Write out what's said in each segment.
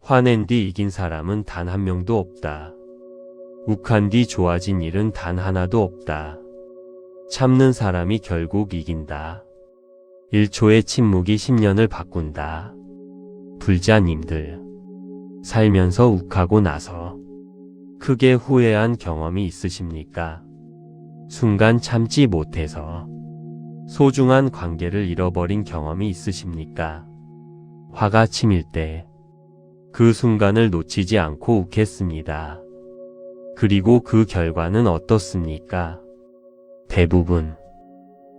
화낸 뒤 이긴 사람은 단 한 명도 없다. 욱한 뒤 좋아진 일은 단 하나도 없다. 참는 사람이 결국 이긴다. 1초의 침묵이 10년을 바꾼다. 불자님들, 살면서 욱하고 나서 크게 후회한 경험이 있으십니까? 순간 참지 못해서 소중한 관계를 잃어버린 경험이 있으십니까? 화가 치밀 때 그 순간을 놓치지 않고 욱했습니다. 그리고 그 결과는 어떻습니까? 대부분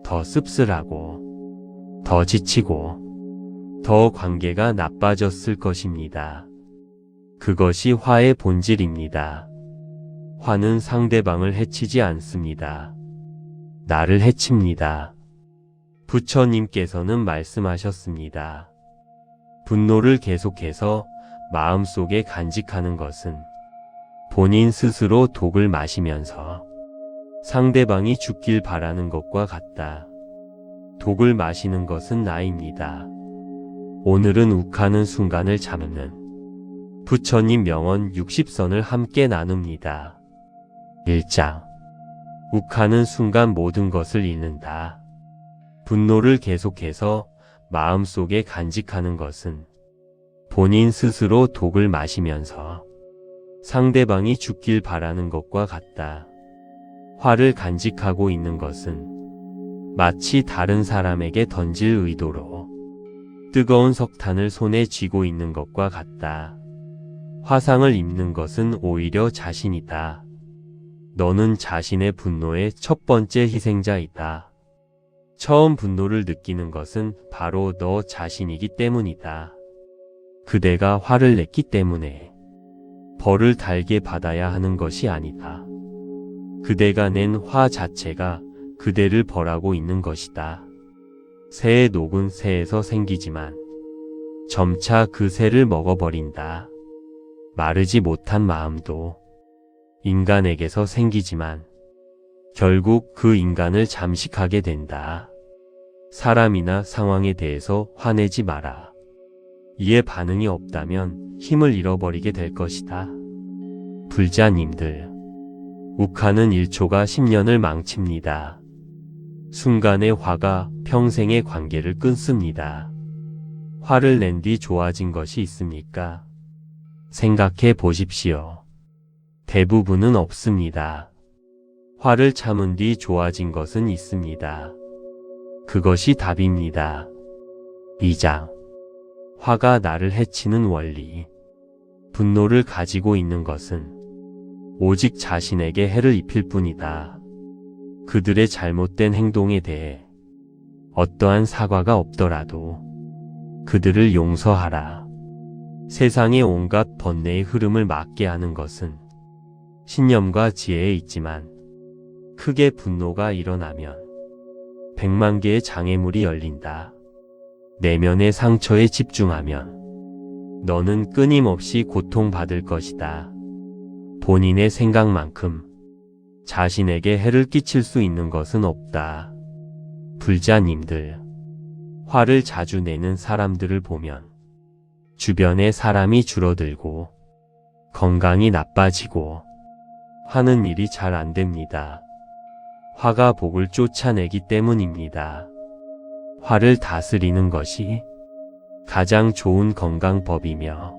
더 씁쓸하고 더 지치고 더 관계가 나빠졌을 것입니다. 그것이 화의 본질입니다. 화는 상대방을 해치지 않습니다. 나를 해칩니다. 부처님께서는 말씀하셨습니다. 분노를 계속해서 마음속에 간직하는 것은 본인 스스로 독을 마시면서 상대방이 죽길 바라는 것과 같다. 독을 마시는 것은 나입니다. 오늘은 욱하는 순간을 잡는 부처님 명언 60선을 함께 나눕니다. 1장. 욱하는 순간 모든 것을 잃는다. 분노를 계속해서 마음속에 간직하는 것은 본인 스스로 독을 마시면서 상대방이 죽길 바라는 것과 같다. 화를 간직하고 있는 것은 마치 다른 사람에게 던질 의도로 뜨거운 석탄을 손에 쥐고 있는 것과 같다. 화상을 입는 것은 오히려 자신이다. 너는 자신의 분노의 첫 번째 희생자이다. 처음 분노를 느끼는 것은 바로 너 자신이기 때문이다. 그대가 화를 냈기 때문에 벌을 달게 받아야 하는 것이 아니다. 그대가 낸 화 자체가 그대를 벌하고 있는 것이다. 새의 녹은 새에서 생기지만 점차 그 새를 먹어버린다. 마르지 못한 마음도 인간에게서 생기지만 결국 그 인간을 잠식하게 된다. 사람이나 상황에 대해서 화내지 마라. 이에 반응이 없다면 힘을 잃어버리게 될 것이다. 불자님들, 욱하는 1초가 10년을 망칩니다. 순간의 화가 평생의 관계를 끊습니다. 화를 낸 뒤 좋아진 것이 있습니까? 생각해 보십시오. 대부분은 없습니다. 화를 참은 뒤 좋아진 것은 있습니다. 그것이 답입니다. 2장. 화가 나를 해치는 원리. 분노를 가지고 있는 것은 오직 자신에게 해를 입힐 뿐이다. 그들의 잘못된 행동에 대해 어떠한 사과가 없더라도 그들을 용서하라. 세상의 온갖 번뇌의 흐름을 막게 하는 것은 신념과 지혜에 있지만 크게 분노가 일어나면 100만 개의 장애물이 열린다. 내면의 상처에 집중하면 너는 끊임없이 고통받을 것이다. 본인의 생각만큼 자신에게 해를 끼칠 수 있는 것은 없다. 불자님들, 화를 자주 내는 사람들을 보면 주변에 사람이 줄어들고 건강이 나빠지고 하는 일이 잘 안 됩니다. 화가 복을 쫓아내기 때문입니다. 화를 다스리는 것이 가장 좋은 건강법이며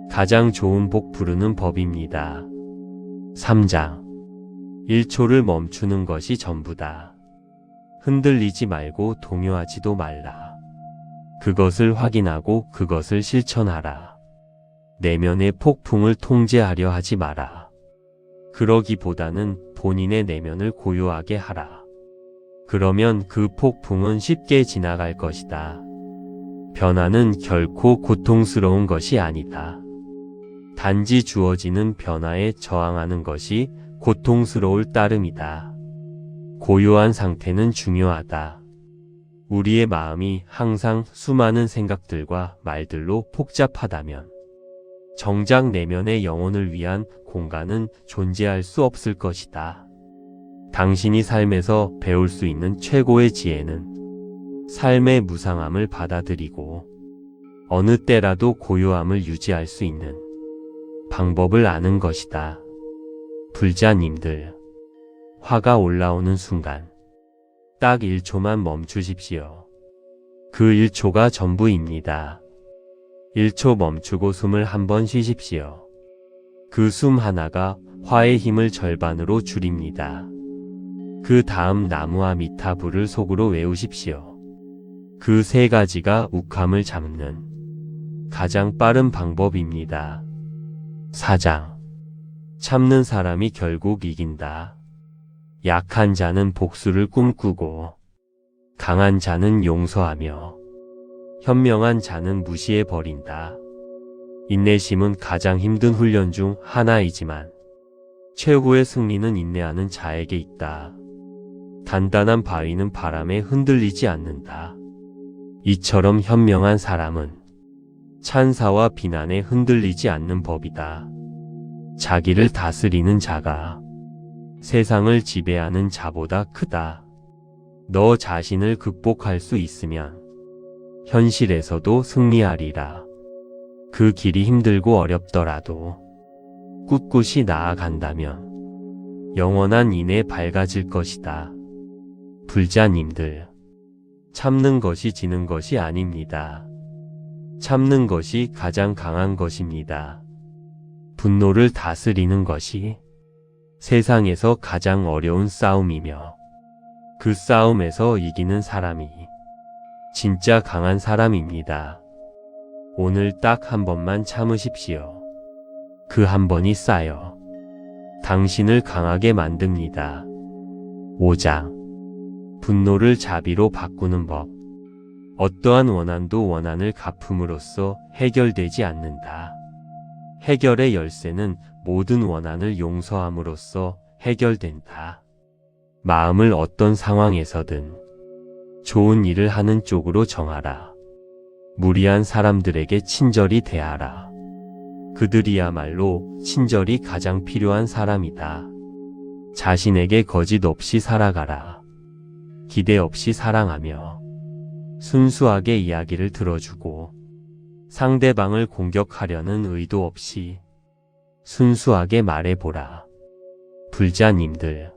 가장 좋은 복 부르는 법입니다. 3장. 1초를 멈추는 것이 전부다. 흔들리지 말고 동요하지도 말라. 그것을 확인하고 그것을 실천하라. 내면의 폭풍을 통제하려 하지 마라. 그러기보다는 본인의 내면을 고요하게 하라. 그러면 그 폭풍은 쉽게 지나갈 것이다. 변화는 결코 고통스러운 것이 아니다. 단지 주어지는 변화에 저항하는 것이 고통스러울 따름이다. 고요한 상태는 중요하다. 우리의 마음이 항상 수많은 생각들과 말들로 복잡하다면 정작 내면의 영혼을 위한 공간은 존재할 수 없을 것이다. 당신이 삶에서 배울 수 있는 최고의 지혜는 삶의 무상함을 받아들이고 어느 때라도 고요함을 유지할 수 있는 방법을 아는 것이다. 불자님들, 화가 올라오는 순간 딱 1초만 멈추십시오. 그 1초가 전부입니다. 1초 멈추고 숨을 한번 쉬십시오. 그 숨 하나가 화의 힘을 절반으로 줄입니다. 그 다음 나무와 미타불을 속으로 외우십시오. 그 세 가지가 욱함을 잡는 가장 빠른 방법입니다. 4장. 참는 사람이 결국 이긴다. 약한 자는 복수를 꿈꾸고 강한 자는 용서하며 현명한 자는 무시해버린다. 인내심은 가장 힘든 훈련 중 하나이지만 최후의 승리는 인내하는 자에게 있다. 단단한 바위는 바람에 흔들리지 않는다. 이처럼 현명한 사람은 찬사와 비난에 흔들리지 않는 법이다. 자기를 다스리는 자가 세상을 지배하는 자보다 크다. 너 자신을 극복할 수 있으면 현실에서도 승리하리라. 그 길이 힘들고 어렵더라도 꿋꿋이 나아간다면 영원한 인에 밝아질 것이다. 불자님들, 참는 것이 지는 것이 아닙니다. 참는 것이 가장 강한 것입니다. 분노를 다스리는 것이 세상에서 가장 어려운 싸움이며 그 싸움에서 이기는 사람이 진짜 강한 사람입니다. 오늘 딱 한 번만 참으십시오. 그 한 번이 쌓여 당신을 강하게 만듭니다. 5장. 분노를 자비로 바꾸는 법. 어떠한 원한도 원한을 갚음으로써 해결되지 않는다. 해결의 열쇠는 모든 원한을 용서함으로써 해결된다. 마음을 어떤 상황에서든 좋은 일을 하는 쪽으로 정하라. 무리한 사람들에게 친절히 대하라. 그들이야말로 친절이 가장 필요한 사람이다. 자신에게 거짓 없이 살아가라. 기대 없이 사랑하며 순수하게 이야기를 들어주고 상대방을 공격하려는 의도 없이 순수하게 말해보라. 불자님들,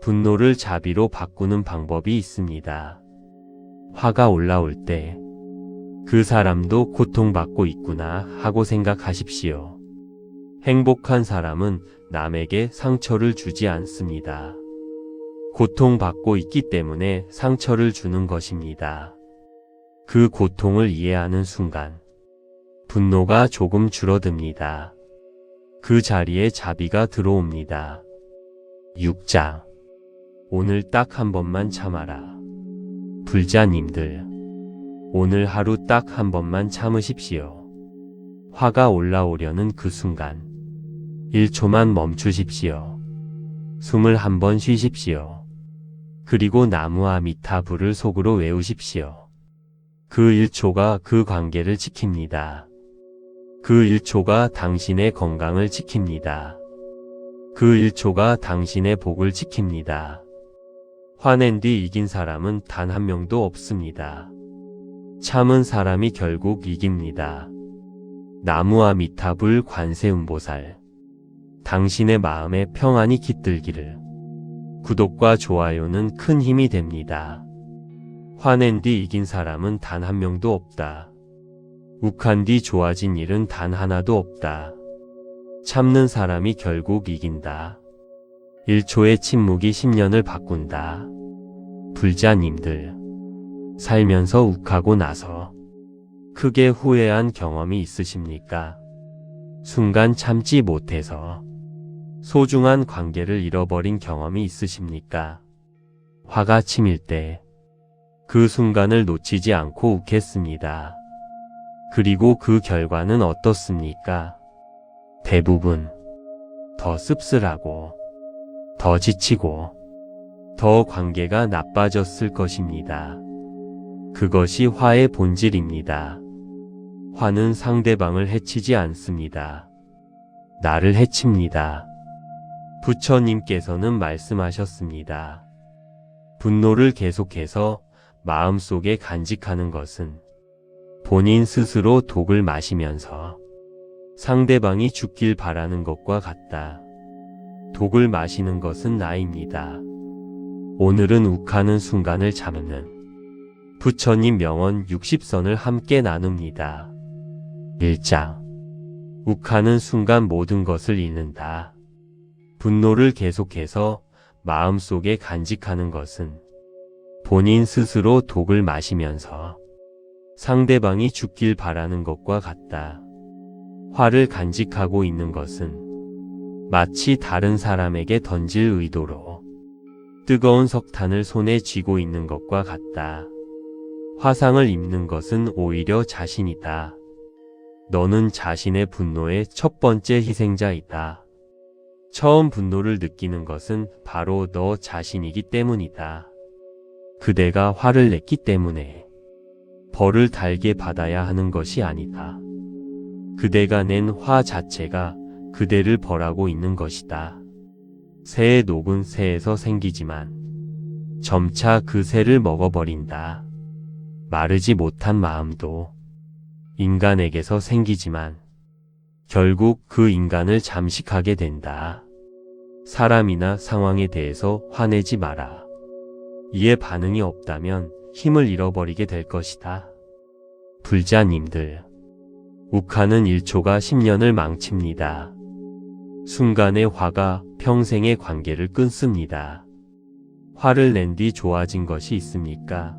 분노를 자비로 바꾸는 방법이 있습니다. 화가 올라올 때 그 사람도 고통받고 있구나 하고 생각하십시오. 행복한 사람은 남에게 상처를 주지 않습니다. 고통받고 있기 때문에 상처를 주는 것입니다. 그 고통을 이해하는 순간 분노가 조금 줄어듭니다. 그 자리에 자비가 들어옵니다. 6장. 오늘 딱 한 번만 참아라. 불자님들, 오늘 하루 딱 한 번만 참으십시오. 화가 올라오려는 그 순간 1초만 멈추십시오. 숨을 한번 쉬십시오. 그리고 나무와 미타불을 속으로 외우십시오. 그 1초가 그 관계를 지킵니다. 그 1초가 당신의 건강을 지킵니다. 그 1초가 당신의 복을 지킵니다. 화낸 뒤 이긴 사람은 단 한 명도 없습니다. 참은 사람이 결국 이깁니다. 나무와 미타불 관세음보살, 당신의 마음에 평안이 깃들기를. 구독과 좋아요는 큰 힘이 됩니다. 화낸 뒤 이긴 사람은 단 한 명도 없다. 욱한 뒤 좋아진 일은 단 하나도 없다. 참는 사람이 결국 이긴다. 1초의 침묵이 10년을 바꾼다. 불자님들, 살면서 욱하고 나서 크게 후회한 경험이 있으십니까? 순간 참지 못해서 소중한 관계를 잃어버린 경험이 있으십니까? 화가 치밀 때 그 순간을 놓치지 않고 욱했습니다. 그리고 그 결과는 어떻습니까? 대부분 더 씁쓸하고 더 지치고 더 관계가 나빠졌을 것입니다. 그것이 화의 본질입니다. 화는 상대방을 해치지 않습니다. 나를 해칩니다. 부처님께서는 말씀하셨습니다. 분노를 계속해서 마음속에 간직하는 것은 본인 스스로 독을 마시면서 상대방이 죽길 바라는 것과 같다. 독을 마시는 것은 나입니다. 오늘은 욱하는 순간을 잡는 부처님 명언 60선을 함께 나눕니다. 1장. 욱하는 순간 모든 것을 잃는다. 분노를 계속해서 마음속에 간직하는 것은 본인 스스로 독을 마시면서 상대방이 죽길 바라는 것과 같다. 화를 간직하고 있는 것은 마치 다른 사람에게 던질 의도로 뜨거운 석탄을 손에 쥐고 있는 것과 같다. 화상을 입는 것은 오히려 자신이다. 너는 자신의 분노의 첫 번째 희생자이다. 처음 분노를 느끼는 것은 바로 너 자신이기 때문이다. 그대가 화를 냈기 때문에 벌을 달게 받아야 하는 것이 아니다. 그대가 낸 화 자체가 그대를 벌하고 있는 것이다. 새의 녹은 새에서 생기지만 점차 그 새를 먹어버린다. 마르지 못한 마음도 인간에게서 생기지만 결국 그 인간을 잠식하게 된다. 사람이나 상황에 대해서 화내지 마라. 이에 반응이 없다면 힘을 잃어버리게 될 것이다. 불자님들, 욱하는 1초가 10년을 망칩니다. 순간의 화가 평생의 관계를 끊습니다. 화를 낸 뒤 좋아진 것이 있습니까?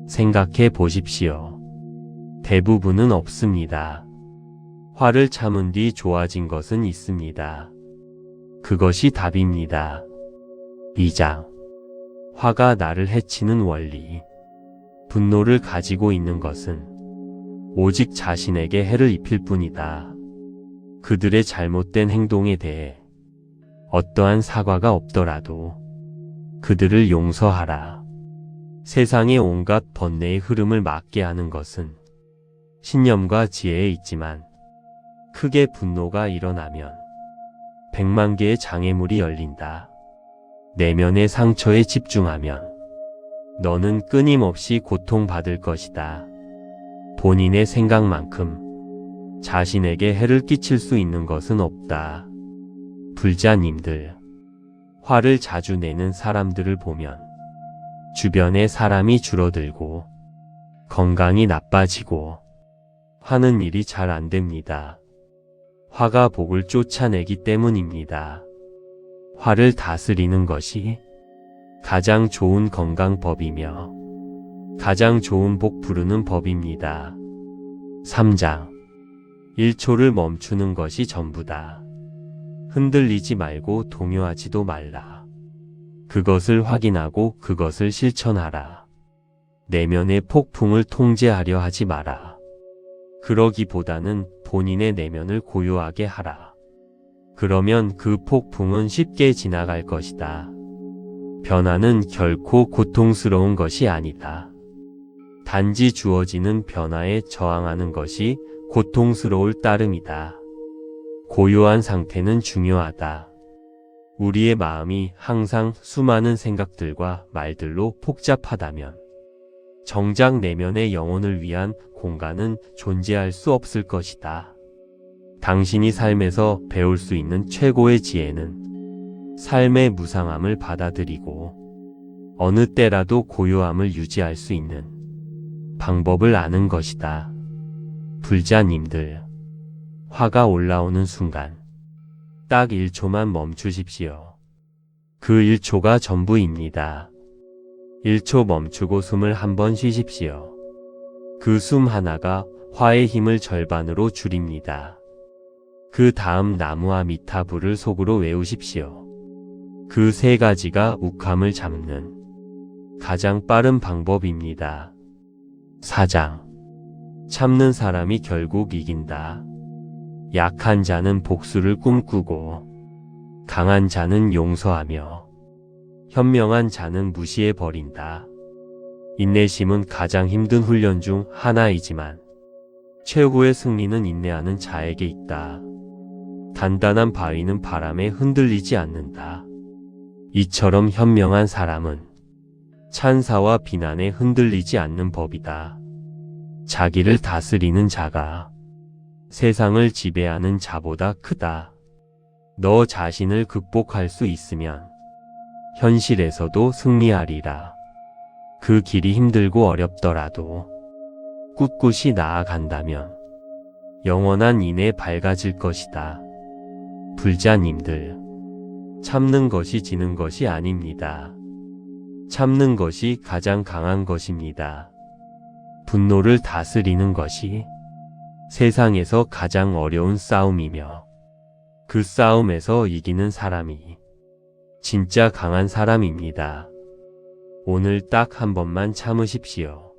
생각해 보십시오. 대부분은 없습니다. 화를 참은 뒤 좋아진 것은 있습니다. 그것이 답입니다. 2장. 화가 나를 해치는 원리. 분노를 가지고 있는 것은 오직 자신에게 해를 입힐 뿐이다. 그들의 잘못된 행동에 대해 어떠한 사과가 없더라도 그들을 용서하라. 세상의 온갖 번뇌의 흐름을 막게 하는 것은 신념과 지혜에 있지만 크게 분노가 일어나면 100만 개의 장애물이 열린다. 내면의 상처에 집중하면 너는 끊임없이 고통받을 것이다. 본인의 생각만큼 자신에게 해를 끼칠 수 있는 것은 없다. 불자님들, 화를 자주 내는 사람들을 보면 주변의 사람이 줄어들고 건강이 나빠지고 하는 일이 잘 안 됩니다. 화가 복을 쫓아내기 때문입니다. 화를 다스리는 것이 가장 좋은 건강법이며 가장 좋은 복 부르는 법입니다. 3장. 1초를 멈추는 것이 전부다. 흔들리지 말고 동요하지도 말라. 그것을 확인하고 그것을 실천하라. 내면의 폭풍을 통제하려 하지 마라. 그러기보다는 본인의 내면을 고요하게 하라. 그러면 그 폭풍은 쉽게 지나갈 것이다. 변화는 결코 고통스러운 것이 아니다. 단지 주어지는 변화에 저항하는 것이 고통스러울 따름이다. 고요한 상태는 중요하다. 우리의 마음이 항상 수많은 생각들과 말들로 복잡하다면 정작 내면의 영혼을 위한 공간은 존재할 수 없을 것이다. 당신이 삶에서 배울 수 있는 최고의 지혜는 삶의 무상함을 받아들이고 어느 때라도 고요함을 유지할 수 있는 방법을 아는 것이다. 불자님들, 화가 올라오는 순간 딱 1초만 멈추십시오. 그 1초가 전부입니다. 1초 멈추고 숨을 한번 쉬십시오. 그 숨 하나가 화의 힘을 절반으로 줄입니다. 그 다음 나무와 미타불을 속으로 외우십시오. 그 세 가지가 욱함을 잡는 가장 빠른 방법입니다. 4장. 참는 사람이 결국 이긴다. 약한 자는 복수를 꿈꾸고 강한 자는 용서하며 현명한 자는 무시해버린다. 인내심은 가장 힘든 훈련 중 하나이지만 최고의 승리는 인내하는 자에게 있다. 단단한 바위는 바람에 흔들리지 않는다. 이처럼 현명한 사람은 찬사와 비난에 흔들리지 않는 법이다. 자기를 다스리는 자가 세상을 지배하는 자보다 크다. 너 자신을 극복할 수 있으면 현실에서도 승리하리라. 그 길이 힘들고 어렵더라도 꿋꿋이 나아간다면 영원한 인에 밝아질 것이다. 불자님들, 참는 것이 지는 것이 아닙니다. 참는 것이 가장 강한 것입니다. 분노를 다스리는 것이 세상에서 가장 어려운 싸움이며 그 싸움에서 이기는 사람이 진짜 강한 사람입니다. 오늘 딱 한 번만 참으십시오.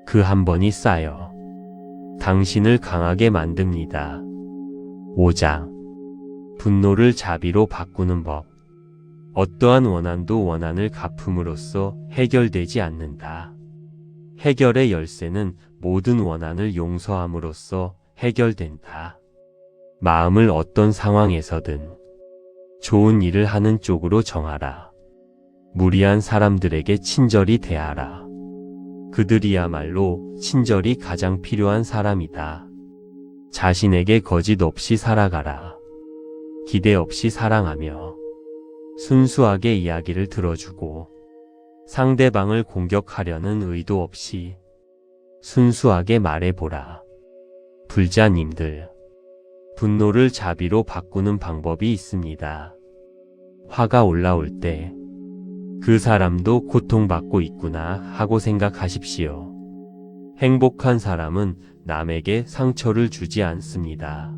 그 한 번이 쌓여 당신을 강하게 만듭니다. 5장. 분노를 자비로 바꾸는 법. 어떠한 원한도 원한을 갚음으로써 해결되지 않는다. 해결의 열쇠는 모든 원한을 용서함으로써 해결된다. 마음을 어떤 상황에서든 좋은 일을 하는 쪽으로 정하라. 무리한 사람들에게 친절히 대하라. 그들이야말로 친절이 가장 필요한 사람이다. 자신에게 거짓 없이 살아가라. 기대 없이 사랑하며 순수하게 이야기를 들어주고 상대방을 공격하려는 의도 없이 순수하게 말해보라. 불자님들, 분노를 자비로 바꾸는 방법이 있습니다. 화가 올라올 때 그 사람도 고통받고 있구나 하고 생각하십시오. 행복한 사람은 남에게 상처를 주지 않습니다.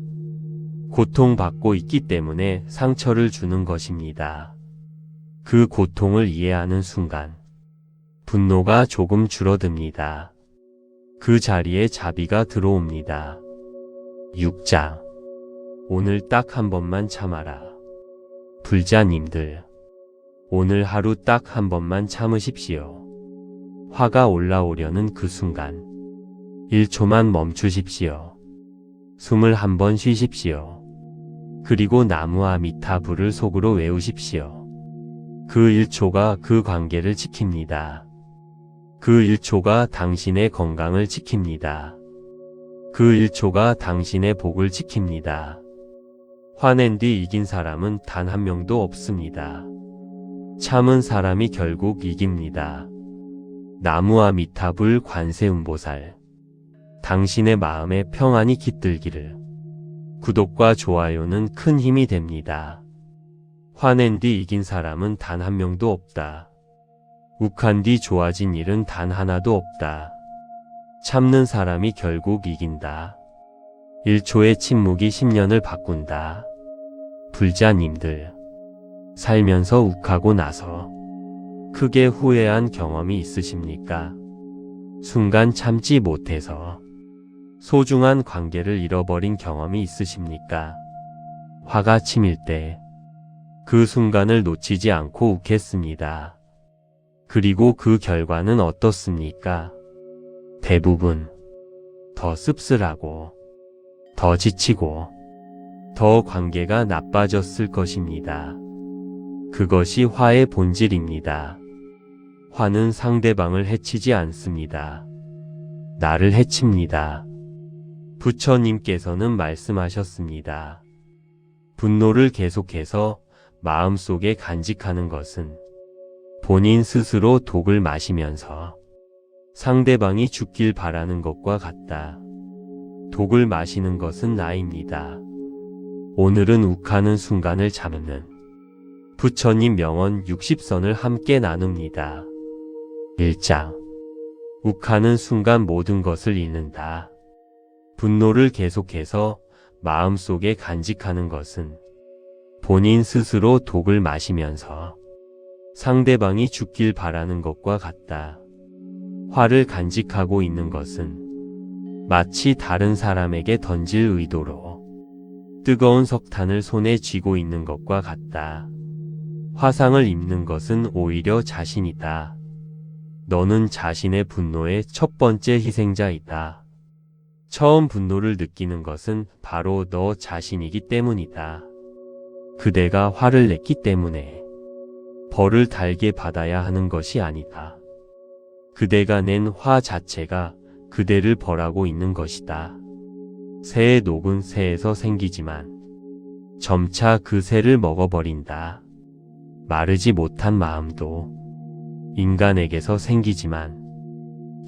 고통받고 있기 때문에 상처를 주는 것입니다. 그 고통을 이해하는 순간 분노가 조금 줄어듭니다. 그 자리에 자비가 들어옵니다. 6장. 오늘 딱 한 번만 참아라. 불자님들, 오늘 하루 딱 한 번만 참으십시오. 화가 올라오려는 그 순간 1초만 멈추십시오. 숨을 한 번 쉬십시오. 그리고 나무와 미타불을 속으로 외우십시오. 그 1초가 그 관계를 지킵니다. 그 1초가 당신의 건강을 지킵니다. 그 1초가 당신의 복을 지킵니다. 화낸 뒤 이긴 사람은 단 한 명도 없습니다. 참은 사람이 결국 이깁니다. 나무와 미타불 관세음보살, 당신의 마음에 평안이 깃들기를. 구독과 좋아요는 큰 힘이 됩니다. 화낸 뒤 이긴 사람은 단 한 명도 없다. 욱한 뒤 좋아진 일은 단 하나도 없다. 참는 사람이 결국 이긴다. 1초의 침묵이 10년을 바꾼다. 불자님들, 살면서 욱하고 나서 크게 후회한 경험이 있으십니까? 순간 참지 못해서 소중한 관계를 잃어버린 경험이 있으십니까? 화가 치밀 때 그 순간을 놓치지 않고 욱했습니다. 그리고 그 결과는 어떻습니까? 대부분 더 씁쓸하고 더 지치고 더 관계가 나빠졌을 것입니다. 그것이 화의 본질입니다. 화는 상대방을 해치지 않습니다. 나를 해칩니다. 부처님께서는 말씀하셨습니다. 분노를 계속해서 마음속에 간직하는 것은 본인 스스로 독을 마시면서 상대방이 죽길 바라는 것과 같다. 독을 마시는 것은 나입니다. 오늘은 욱하는 순간을 잡는 부처님 명언 60선을 함께 나눕니다. 1장. 욱하는 순간 모든 것을 잃는다. 분노를 계속해서 마음속에 간직하는 것은 본인 스스로 독을 마시면서 상대방이 죽길 바라는 것과 같다. 화를 간직하고 있는 것은 마치 다른 사람에게 던질 의도로 뜨거운 석탄을 손에 쥐고 있는 것과 같다. 화상을 입는 것은 오히려 자신이다. 너는 자신의 분노의 첫 번째 희생자이다. 처음 분노를 느끼는 것은 바로 너 자신이기 때문이다. 그대가 화를 냈기 때문에 벌을 달게 받아야 하는 것이 아니다. 그대가 낸 화 자체가 그대를 벌하고 있는 것이다. 새의 녹은 새에서 생기지만 점차 그 새를 먹어버린다. 마르지 못한 마음도 인간에게서 생기지만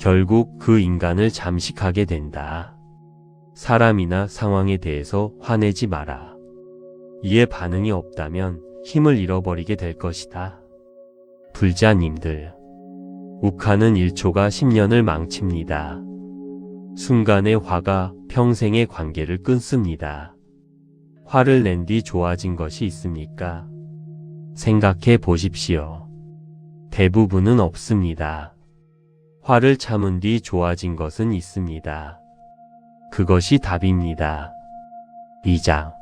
결국 그 인간을 잠식하게 된다. 사람이나 상황에 대해서 화내지 마라. 이에 반응이 없다면 힘을 잃어버리게 될 것이다. 불자님들, 욱하는 1초가 10년을 망칩니다. 순간의 화가 평생의 관계를 끊습니다. 화를 낸 뒤 좋아진 것이 있습니까? 생각해 보십시오. 대부분은 없습니다. 화를 참은 뒤 좋아진 것은 있습니다. 그것이 답입니다. 2장.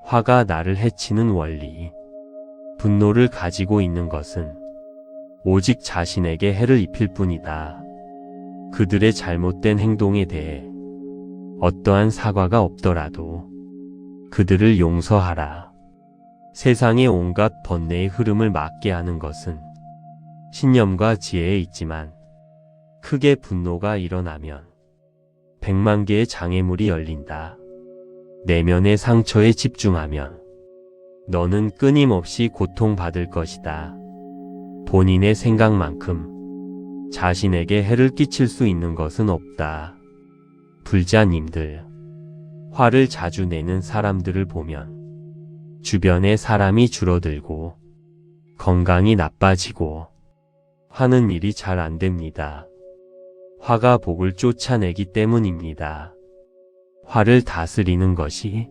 화가 나를 해치는 원리. 분노를 가지고 있는 것은 오직 자신에게 해를 입힐 뿐이다. 그들의 잘못된 행동에 대해 어떠한 사과가 없더라도 그들을 용서하라. 세상의 온갖 번뇌의 흐름을 막게 하는 것은 신념과 지혜에 있지만 크게 분노가 일어나면 100만 개의 장애물이 열린다. 내면의 상처에 집중하면 너는 끊임없이 고통받을 것이다. 본인의 생각만큼 자신에게 해를 끼칠 수 있는 것은 없다. 불자님들, 화를 자주 내는 사람들을 보면 주변에 사람이 줄어들고 건강이 나빠지고 하는 일이 잘 안 됩니다. 화가 복을 쫓아내기 때문입니다. 화를 다스리는 것이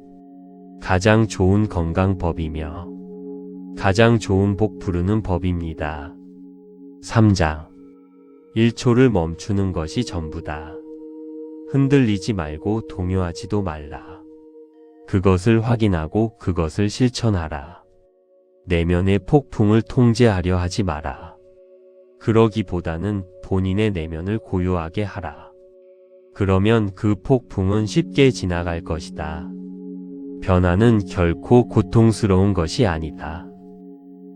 가장 좋은 건강법이며 가장 좋은 복 부르는 법입니다. 3장. 1초를 멈추는 것이 전부다. 흔들리지 말고 동요하지도 말라. 그것을 확인하고 그것을 실천하라. 내면의 폭풍을 통제하려 하지 마라. 그러기보다는 본인의 내면을 고요하게 하라. 그러면 그 폭풍은 쉽게 지나갈 것이다. 변화는 결코 고통스러운 것이 아니다.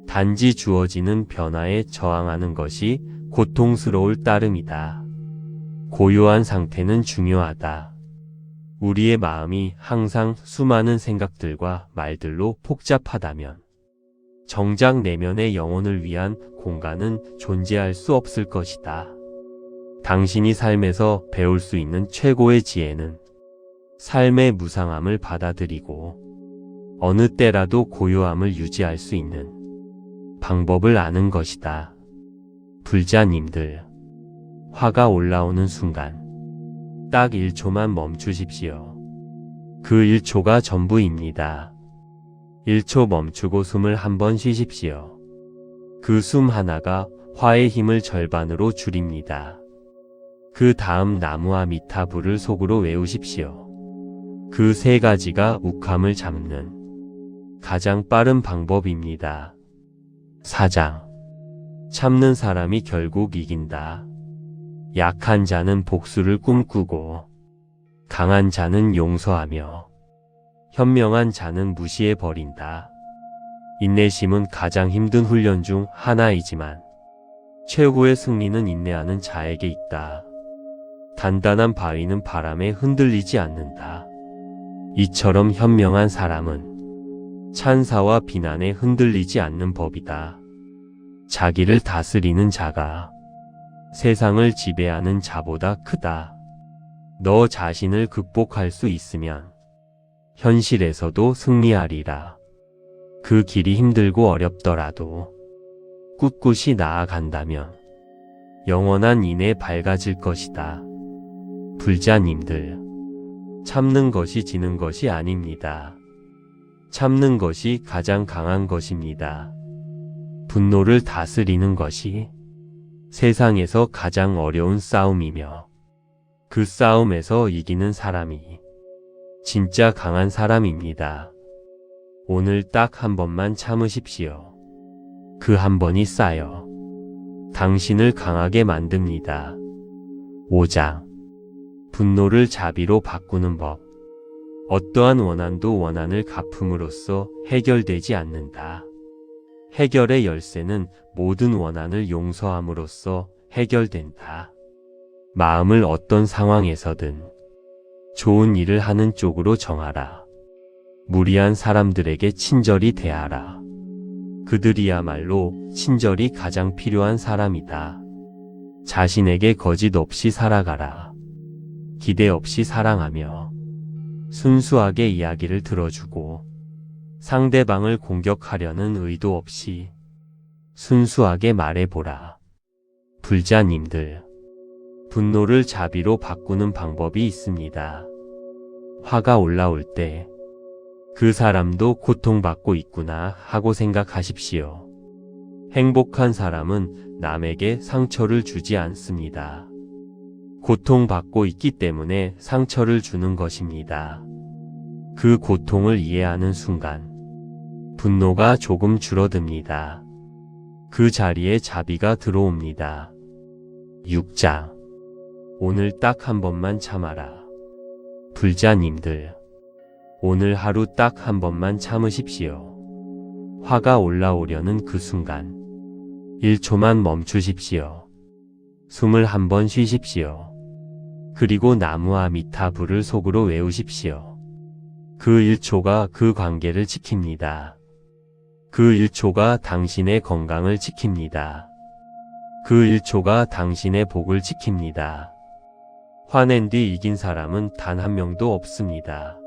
단지 주어지는 변화에 저항하는 것이 고통스러울 따름이다. 고요한 상태는 중요하다. 우리의 마음이 항상 수많은 생각들과 말들로 복잡하다면 정작 내면의 영혼을 위한 공간은 존재할 수 없을 것이다. 당신이 삶에서 배울 수 있는 최고의 지혜는 삶의 무상함을 받아들이고 어느 때라도 고요함을 유지할 수 있는 방법을 아는 것이다. 불자님들, 화가 올라오는 순간 딱 1초만 멈추십시오. 그 1초가 전부입니다. 1초 멈추고 숨을 한번 쉬십시오. 그 숨 하나가 화의 힘을 절반으로 줄입니다. 그 다음 나무와 미타불을 속으로 외우십시오. 그 세 가지가 욱함을 잡는 가장 빠른 방법입니다. 4장. 참는 사람이 결국 이긴다. 약한 자는 복수를 꿈꾸고 강한 자는 용서하며 현명한 자는 무시해버린다. 인내심은 가장 힘든 훈련 중 하나이지만 최고의 승리는 인내하는 자에게 있다. 단단한 바위는 바람에 흔들리지 않는다. 이처럼 현명한 사람은 찬사와 비난에 흔들리지 않는 법이다. 자기를 다스리는 자가 세상을 지배하는 자보다 크다. 너 자신을 극복할 수 있으면 현실에서도 승리하리라. 그 길이 힘들고 어렵더라도 꿋꿋이 나아간다면 영원한 인에 밝아질 것이다. 불자님들, 참는 것이 지는 것이 아닙니다. 참는 것이 가장 강한 것입니다. 분노를 다스리는 것이 세상에서 가장 어려운 싸움이며 그 싸움에서 이기는 사람이 진짜 강한 사람입니다. 오늘 딱 한 번만 참으십시오. 그 한 번이 쌓여 당신을 강하게 만듭니다. 5장. 분노를 자비로 바꾸는 법. 어떠한 원한도 원한을 갚음으로써 해결되지 않는다. 해결의 열쇠는 모든 원한을 용서함으로써 해결된다. 마음을 어떤 상황에서든 좋은 일을 하는 쪽으로 정하라. 무리한 사람들에게 친절히 대하라. 그들이야말로 친절이 가장 필요한 사람이다. 자신에게 거짓 없이 살아가라. 기대 없이 사랑하며 순수하게 이야기를 들어주고 상대방을 공격하려는 의도 없이 순수하게 말해보라. 불자님들, 분노를 자비로 바꾸는 방법이 있습니다. 화가 올라올 때 그 사람도 고통받고 있구나 하고 생각하십시오. 행복한 사람은 남에게 상처를 주지 않습니다. 고통받고 있기 때문에 상처를 주는 것입니다. 그 고통을 이해하는 순간 분노가 조금 줄어듭니다. 그 자리에 자비가 들어옵니다. 6장. 오늘 딱 한 번만 참아라. 불자님들, 오늘 하루 딱 한 번만 참으십시오. 화가 올라오려는 그 순간 1초만 멈추십시오. 숨을 한 번 쉬십시오. 그리고 나무아 미타불을 속으로 외우십시오. 그 1초가 그 관계를 지킵니다. 그 1초가 당신의 건강을 지킵니다. 그 1초가 당신의 복을 지킵니다. 화낸 뒤 이긴 사람은 단 한 명도 없습니다.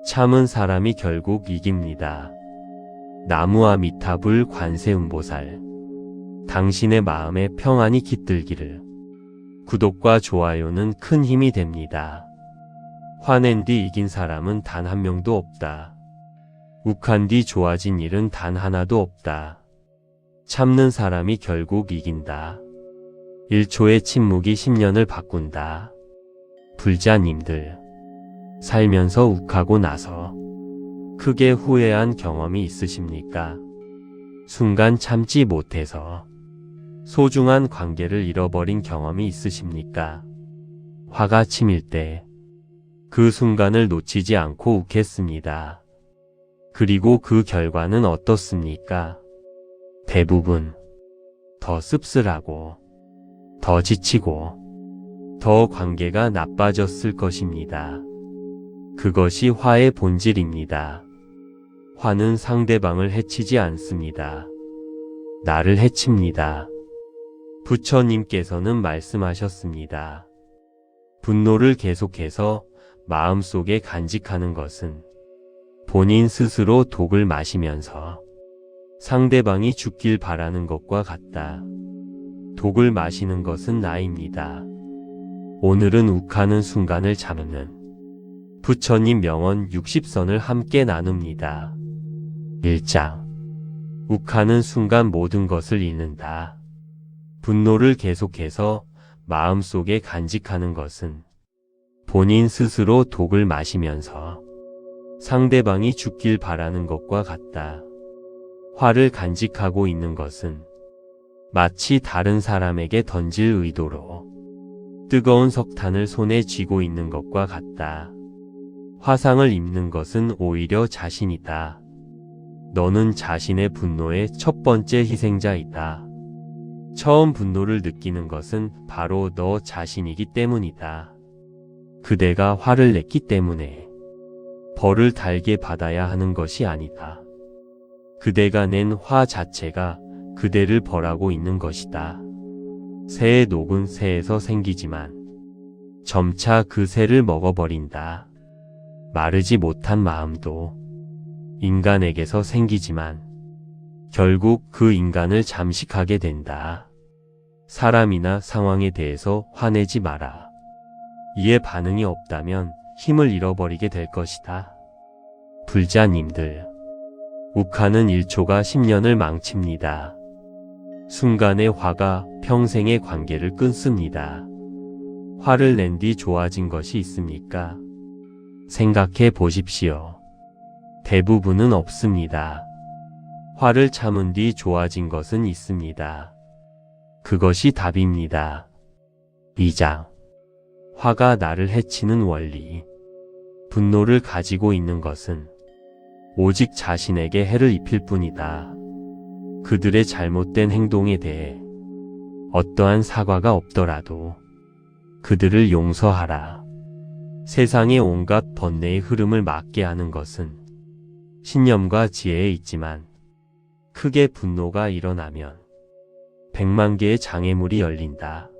참은 사람이 결국 이깁니다. 나무아 미타불 관세음보살, 당신의 마음에 평안이 깃들기를. 구독과 좋아요는 큰 힘이 됩니다. 화낸 뒤 이긴 사람은 단 한 명도 없다. 욱한 뒤 좋아진 일은 단 하나도 없다. 참는 사람이 결국 이긴다. 1초의 침묵이 10년을 바꾼다. 불자님들, 살면서 욱하고 나서 크게 후회한 경험이 있으십니까? 순간 참지 못해서 소중한 관계를 잃어버린 경험이 있으십니까? 화가 치밀 때 그 순간을 놓치지 않고 욱했습니다. 그리고 그 결과는 어떻습니까? 대부분 더 씁쓸하고 더 지치고 더 관계가 나빠졌을 것입니다. 그것이 화의 본질입니다. 화는 상대방을 해치지 않습니다. 나를 해칩니다. 부처님께서는 말씀하셨습니다. 분노를 계속해서 마음속에 간직하는 것은 본인 스스로 독을 마시면서 상대방이 죽길 바라는 것과 같다. 독을 마시는 것은 나입니다. 오늘은 욱하는 순간을 잡는 부처님 명언 60선을 함께 나눕니다. 1장. 욱하는 순간 모든 것을 잃는다. 분노를 계속해서 마음속에 간직하는 것은 본인 스스로 독을 마시면서 상대방이 죽길 바라는 것과 같다. 화를 간직하고 있는 것은 마치 다른 사람에게 던질 의도로 뜨거운 석탄을 손에 쥐고 있는 것과 같다. 화상을 입는 것은 오히려 자신이다. 너는 자신의 분노의 첫 번째 희생자이다. 처음 분노를 느끼는 것은 바로 너 자신이기 때문이다. 그대가 화를 냈기 때문에 벌을 달게 받아야 하는 것이 아니다. 그대가 낸 화 자체가 그대를 벌하고 있는 것이다. 새의 녹은 새에서 생기지만 점차 그 새를 먹어버린다. 마르지 못한 마음도 인간에게서 생기지만 결국 그 인간을 잠식하게 된다. 사람이나 상황에 대해서 화내지 마라. 이에 반응이 없다면 힘을 잃어버리게 될 것이다. 불자님들, 욱하는 1초가 10년을 망칩니다. 순간의 화가 평생의 관계를 끊습니다. 화를 낸 뒤 좋아진 것이 있습니까? 생각해 보십시오. 대부분은 없습니다. 화를 참은 뒤 좋아진 것은 있습니다. 그것이 답입니다. 2장. 화가 나를 해치는 원리. 분노를 가지고 있는 것은 오직 자신에게 해를 입힐 뿐이다. 그들의 잘못된 행동에 대해 어떠한 사과가 없더라도 그들을 용서하라. 세상의 온갖 번뇌의 흐름을 막게 하는 것은 신념과 지혜에 있지만 크게 분노가 일어나면 100만 개의 장애물이 열린다.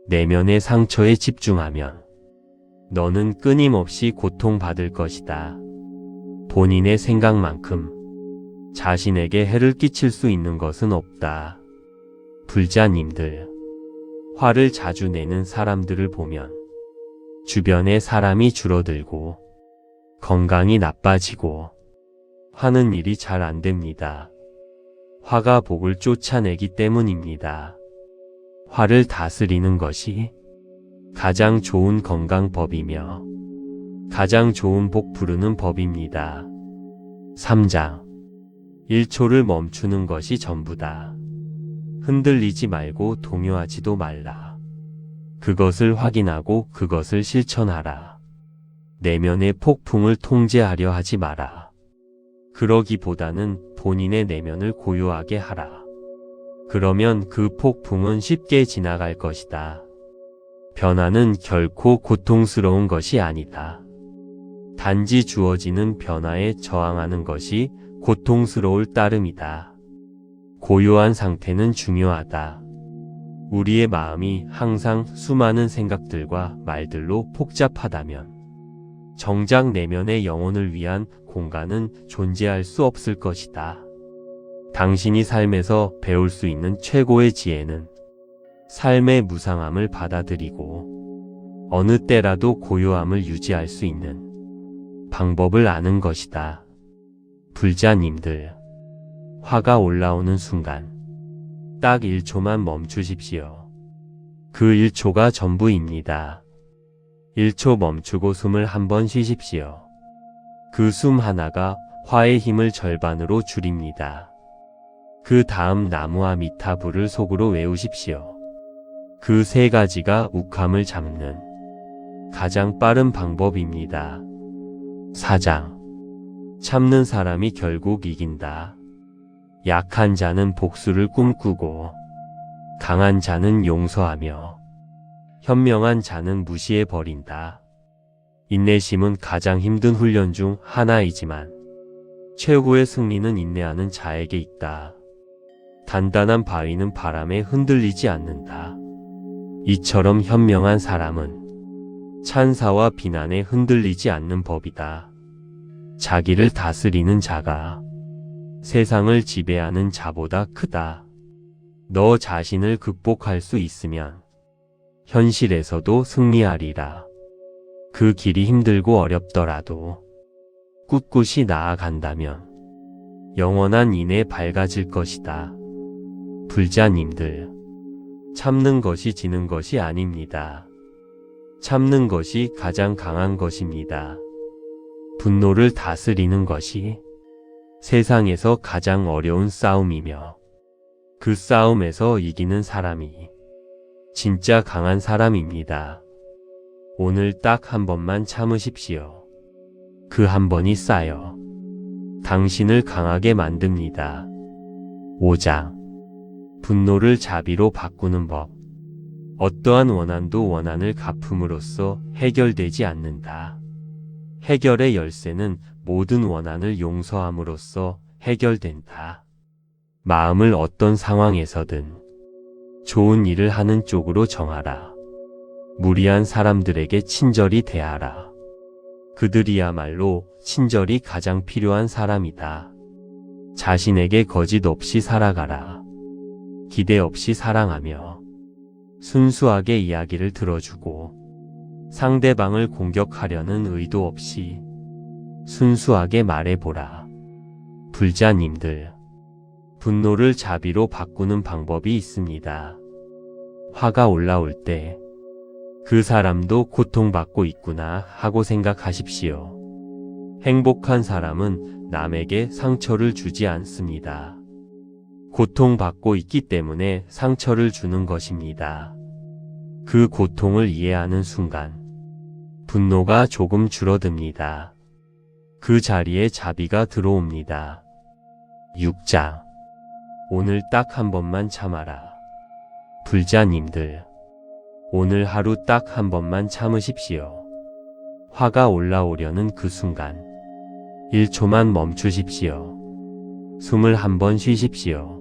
내면의 상처에 집중하면 너는 끊임없이 고통받을 것이다. 본인의 생각만큼 자신에게 해를 끼칠 수 있는 것은 없다. 불자님들, 화를 자주 내는 사람들을 보면 주변에 사람이 줄어들고 건강이 나빠지고 하는 일이 잘 안 됩니다. 화가 복을 쫓아내기 때문입니다. 화를 다스리는 것이 가장 좋은 건강법이며 가장 좋은 복 부르는 법입니다. 3장 1초를 멈추는 것이 전부다. 흔들리지 말고 동요하지도 말라. 그것을 확인하고 그것을 실천하라. 내면의 폭풍을 통제하려 하지 마라. 그러기보다는 본인의 내면을 고요하게 하라. 그러면 그 폭풍은 쉽게 지나갈 것이다. 변화는 결코 고통스러운 것이 아니다. 단지 주어지는 변화에 저항하는 것이 고통스러울 따름이다. 고요한 상태는 중요하다. 우리의 마음이 항상 수많은 생각들과 말들로 복잡하다면 정작 내면의 영혼을 위한 공간은 존재할 수 없을 것이다. 당신이 삶에서 배울 수 있는 최고의 지혜는 삶의 무상함을 받아들이고 어느 때라도 고요함을 유지할 수 있는 방법을 아는 것이다. 불자님들, 화가 올라오는 순간 딱 1초만 멈추십시오. 그 1초가 전부입니다. 1초 멈추고 숨을 한번 쉬십시오. 그 숨 하나가 화의 힘을 절반으로 줄입니다. 그 다음 나무와 미타불을 속으로 외우십시오. 그 세 가지가 욱함을 잡는 가장 빠른 방법입니다. 4장 참는 사람이 결국 이긴다. 약한 자는 복수를 꿈꾸고 강한 자는 용서하며 현명한 자는 무시해버린다. 인내심은 가장 힘든 훈련 중 하나이지만 최고의 승리는 인내하는 자에게 있다. 단단한 바위는 바람에 흔들리지 않는다. 이처럼 현명한 사람은 찬사와 비난에 흔들리지 않는 법이다. 자기를 다스리는 자가 세상을 지배하는 자보다 크다. 너 자신을 극복할 수 있으면 현실에서도 승리하리라. 그 길이 힘들고 어렵더라도 꿋꿋이 나아간다면 영원한 인에 밝아질 것이다. 불자님들, 참는 것이 지는 것이 아닙니다. 참는 것이 가장 강한 것입니다. 분노를 다스리는 것이 세상에서 가장 어려운 싸움이며 그 싸움에서 이기는 사람이 진짜 강한 사람입니다. 오늘 딱 한 번만 참으십시오. 그 한 번이 쌓여 당신을 강하게 만듭니다. 5장 분노를 자비로 바꾸는 법. 어떠한 원한도 원한을 갚음으로써 해결되지 않는다. 해결의 열쇠는 모든 원한을 용서함으로써 해결된다. 마음을 어떤 상황에서든 좋은 일을 하는 쪽으로 정하라. 무리한 사람들에게 친절히 대하라. 그들이야말로 친절이 가장 필요한 사람이다. 자신에게 거짓 없이 살아가라. 기대 없이 사랑하며 순수하게 이야기를 들어주고 상대방을 공격하려는 의도 없이 순수하게 말해보라. 불자님들, 분노를 자비로 바꾸는 방법이 있습니다. 화가 올라올 때 그 사람도 고통받고 있구나 하고 생각하십시오. 행복한 사람은 남에게 상처를 주지 않습니다. 고통받고 있기 때문에 상처를 주는 것입니다. 그 고통을 이해하는 순간 분노가 조금 줄어듭니다. 그 자리에 자비가 들어옵니다. 6장 오늘 딱 한 번만 참아라. 불자님들, 오늘 하루 딱 한 번만 참으십시오. 화가 올라오려는 그 순간 1초만 멈추십시오. 숨을 한 번 쉬십시오.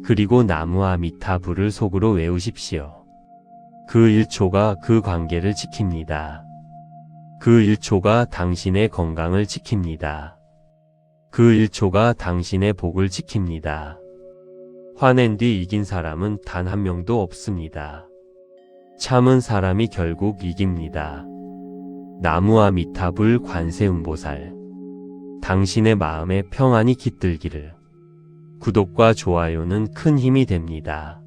그리고 나무 아미타불을 속으로 외우십시오. 그 1초가 그 관계를 지킵니다. 그 1초가 당신의 건강을 지킵니다. 그 1초가 당신의 복을 지킵니다. 화낸 뒤 이긴 사람은 단 한 명도 없습니다. 참은 사람이 결국 이깁니다. 나무 아미타불 관세음보살. 당신의 마음에 평안이 깃들기를. 구독과 좋아요는 큰 힘이 됩니다.